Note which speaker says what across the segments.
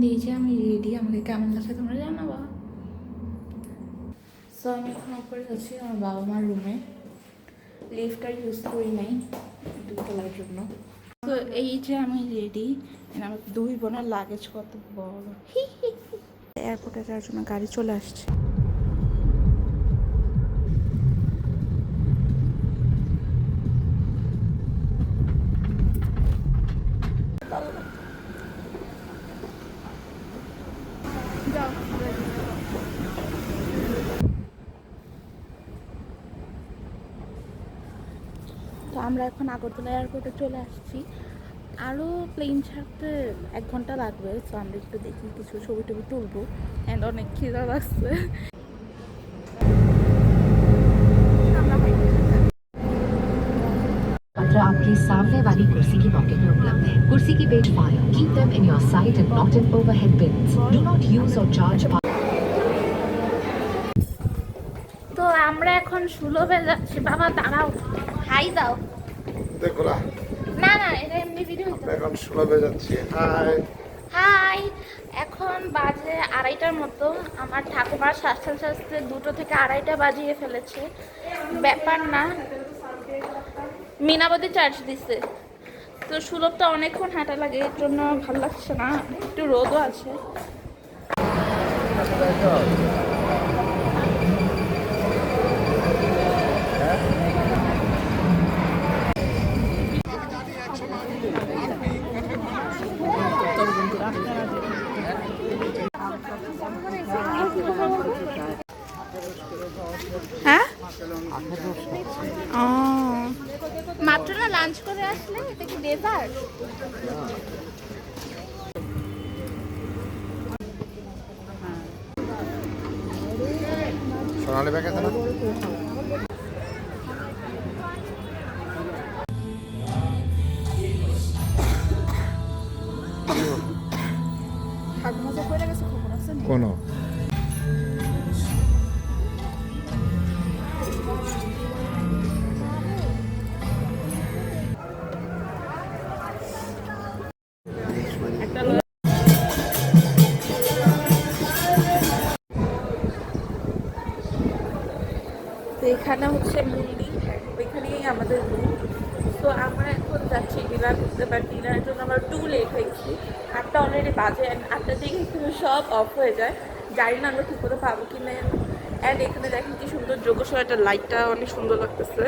Speaker 1: এই যে আমি রেডি, আমাকে কেমন লাগছে তোমরা জানাবা। সো আমি এখন উপরে যাচ্ছি আমার বাবা মার রুমে। লিফটটা ইউজ করি নাই দুতলার জন্য। তো এই যে আমি রেডি, আমার 2 বোনের লাগেজ কত বড়। এয়ারপোর্টে যাওয়ার জন্য গাড়ি চলে আসছে। তো আমরা এখন আগরতলা এয়ারপোর্টে চলে আসছি। আরও প্লেন ছাড়তে 1 ঘন্টা লাগবে। তো আমরা একটু দেখি, কিছু ছবি টবি তুলবো। অ্যান্ড অনেক খিদা লাগছে।
Speaker 2: आपकी सामने वाली कुर्सी की पॉकेट में उपलब्ध है। कुर्सी की page file keep them in your side and not in overhead beans. Do not use और चार्ज।
Speaker 1: তো আমরা এখন সুলভে যাচ্ছি। বাবা দাঁড়াও, হাই দাও।
Speaker 3: দেখো না,
Speaker 1: না না, এটা এমনি ভিডিও।
Speaker 3: এখন সুলভে যাচ্ছি। High
Speaker 1: high. এখন বাজে 2:30টার মতো। আমার ঠাকুমার শাস্তে শাস্তে 2টো থেকে 2:30টা বাজিয়ে ফেলেছে। ব্যাপার না, মিনাবতী চার্জ দিছে। তো সুলভটা অনেকক্ষণ হাঁটা লাগে, এর জন্য ভালো লাগছে না। একটু রোদও আছে। হ্যাঁ, মাত্র না লাঞ্চ করে আসলে। এটা কি ডেজার্ট?
Speaker 3: সোনালি ব্যাগ আছে না? কোনো
Speaker 1: তো এখানে হচ্ছে মন্দির, ওইখানেই আমাদের রুম। তো আমরা এখন যাচ্ছি ডিনার করতে, পারি ডিনারের জন্য আমরা 2 লেট হয়েছি। 8টা অলরেডি বাজে, অ্যান্ড 8টার দিকে কিন্তু সব অফ হয়ে যায়। জানি না আমরা ঠিক করে পাবো কি না। অ্যান্ড এখানে দেখেন কি সুন্দর যোগেশ্বরের লাইটটা অনেক সুন্দর লাগতেছে।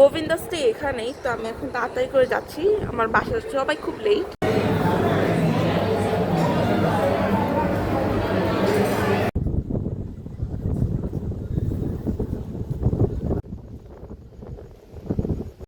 Speaker 1: গোবিন্দাস তো এখানেই। তো আমি এখন তাড়াতাড়ি করে যাচ্ছি, আমার বাসার সবাই খুব লেট।